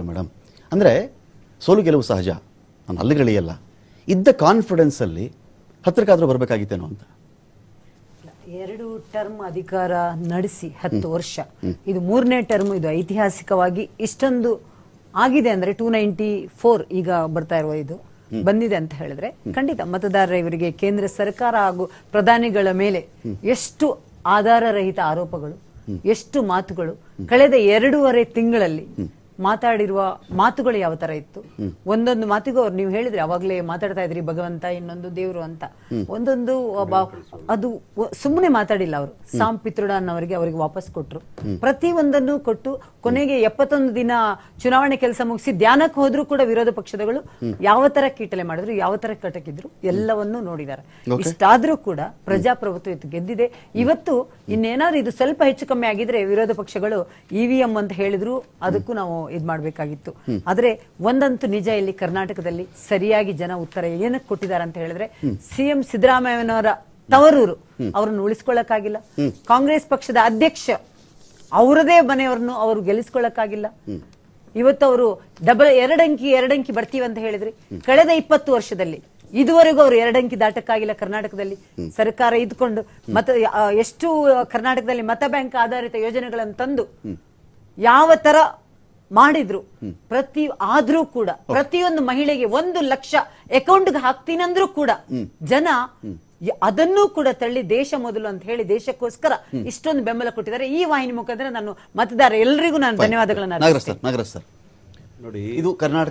Madam, ಅಂದರೆ ಸೋಲು ಗೆಲುವು ಸಹಜ, ನಾನು ಅಲ್ಲಿಗಳಿಯಲ್ಲ. ಇದ್ದ ಕಾನ್ಫಿಡೆನ್ಸ್ ಅಲ್ಲಿ ಹತ್ತಿರಕ್ಕಾದ್ರೂ ಬರಬೇಕಾಗಿತ್ತೇನೋ ಅಂತ. 2 ಟರ್ಮ್ ಅಧಿಕಾರ ನಡೆಸಿ 10 ವರ್ಷ, ಇದು 3ನೇ ಟರ್ಮ್. ಇದು ಐತಿಹಾಸಿಕವಾಗಿ ಇಷ್ಟೊಂದು ಆಗಿದೆ ಅಂದ್ರೆ 294 ಈಗ ಬರ್ತಾ ಇರುವ ಇದು ಬಂದಿದೆ ಅಂತ ಹೇಳಿದ್ರೆ ಖಂಡಿತ ಮತದಾರರ ಇವರಿಗೆ ಕೇಂದ್ರ ಸರ್ಕಾರ ಹಾಗೂ ಪ್ರಧಾನಿಗಳ ಮೇಲೆ ಎಷ್ಟು ಆಧಾರರಹಿತ ಆರೋಪಗಳು, ಎಷ್ಟು ಮಾತುಗಳು ಕಳೆದ 2.5 ತಿಂಗಳಲ್ಲಿ ಮಾತಾಡಿರುವ ಮಾತುಗಳು ಯಾವ ತರ ಇತ್ತು. ಒಂದೊಂದು ಮಾತಿಗೂ ಅವ್ರು ನೀವು ಹೇಳಿದ್ರೆ ಅವಾಗ್ಲೇ ಮಾತಾಡ್ತಾ ಇದ್ರಿ ಭಗವಂತ ಇನ್ನೊಂದು ದೇವ್ರು ಅಂತ, ಒಂದೊಂದು ಅದು ಸುಮ್ಮನೆ ಮಾತಾಡಿಲ್ಲ ಅವರು. ಸಾಮ್ ಪಿತ್ರೋಡನ್ ಅವರಿಗೆ ವಾಪಸ್ ಕೊಟ್ರು, ಪ್ರತಿ ಒಂದನ್ನು ಕೊಟ್ಟು ಕೊನೆಗೆ 71 ದಿನ ಚುನಾವಣೆ ಕೆಲಸ ಮುಗಿಸಿ ಧ್ಯಾನಕ್ಕೆ ಹೋದ್ರು ಕೂಡ ವಿರೋಧ ಪಕ್ಷದಗಳು ಯಾವ ತರ ಕೀಟಲೆ ಮಾಡಿದ್ರು, ಯಾವ ತರ ಕಟಕಿದ್ರು ಎಲ್ಲವನ್ನೂ ನೋಡಿದ್ದಾರೆ. ಇಷ್ಟಾದ್ರೂ ಕೂಡ ಪ್ರಜಾಪ್ರಭುತ್ವ ಗೆದ್ದಿದೆ. ಇವತ್ತು ಇನ್ನೇನಾದ್ರೂ ಇದು ಸ್ವಲ್ಪ ಹೆಚ್ಚು ಕಮ್ಮಿ ಆಗಿದ್ರೆ ವಿರೋಧ ಪಕ್ಷಗಳು ಇವಿಎಂ ಅಂತ ಹೇಳಿದ್ರು ಅದಕ್ಕೂ ನಾವು ಇದ್ ಮಾಡ್ಬೇಕಾಗಿತ್ತು. ಆದ್ರೆ ಒಂದಂತೂ ನಿಜ, ಇಲ್ಲಿ ಕರ್ನಾಟಕದಲ್ಲಿ ಸರಿಯಾಗಿ ಜನ ಉತ್ತರ ಏನಕ್ಕೆ ಕೊಟ್ಟಿದ್ದಾರೆ ಅಂತ ಹೇಳಿದ್ರೆ, ಸಿಎಂ ಸಿದ್ದರಾಮಯ್ಯನವರ ತವರೂರು ಅವರನ್ನು ಉಳಿಸ್ಕೊಳ್ಳಕ್ಕಾಗಿಲ್ಲ. ಕಾಂಗ್ರೆಸ್ ಪಕ್ಷದ ಅಧ್ಯಕ್ಷ ಅವರದೇ ಮನೆಯವರನ್ನು ಅವರು ಗೆಲ್ಲಿಸ್ಕೊಳ್ಳಕ್ಕಾಗಿಲ್ಲ. ಇವತ್ತು ಅವರು ಎರಡು ಅಂಕಿ ಬರ್ತೀವಿ ಅಂತ ಹೇಳಿದ್ರಿ. ಕಳೆದ 20 ವರ್ಷದಲ್ಲಿ ಇದುವರೆಗೂ ಅವರು 2 ಅಂಕಿ ದಾಟಕ್ಕಾಗಿಲ್ಲ. ಕರ್ನಾಟಕದಲ್ಲಿ ಸರ್ಕಾರ ಇದ್ಕೊಂಡು ಎಷ್ಟು ಕರ್ನಾಟಕದಲ್ಲಿ ಮತ ಬ್ಯಾಂಕ್ ಆಧಾರಿತ ಯೋಜನೆಗಳನ್ನು ತಂದು ಯಾವ ತರ ಮಾಡಿದ್ರು, ಆದ್ರೂ ಕೂಡ ಪ್ರತಿಯೊಂದು ಮಹಿಳೆಗೆ 1 ಲಕ್ಷ ಅಕೌಂಟ್ಗೆ ಹಾಕ್ತೀನಂದ್ರೂ ಕೂಡ ಜನ ಅದನ್ನೂ ಕೂಡ ತಳ್ಳಿ ದೇಶ ಮೊದಲು ಅಂತ ಹೇಳಿ ದೇಶಕ್ಕೋಸ್ಕರ ಇಷ್ಟೊಂದು ಬೆಂಬಲ ಕೊಟ್ಟಿದ್ದಾರೆ. ಈ ವಾಹಿನಿ ಮುಖಾಂತರ ನಾನು ಮತದಾರ ಎಲ್ರಿಗೂ ನಾನು ಧನ್ಯವಾದಗಳನ್ನ ನೋಡಿ, ಇದು ಕರ್ನಾಟಕ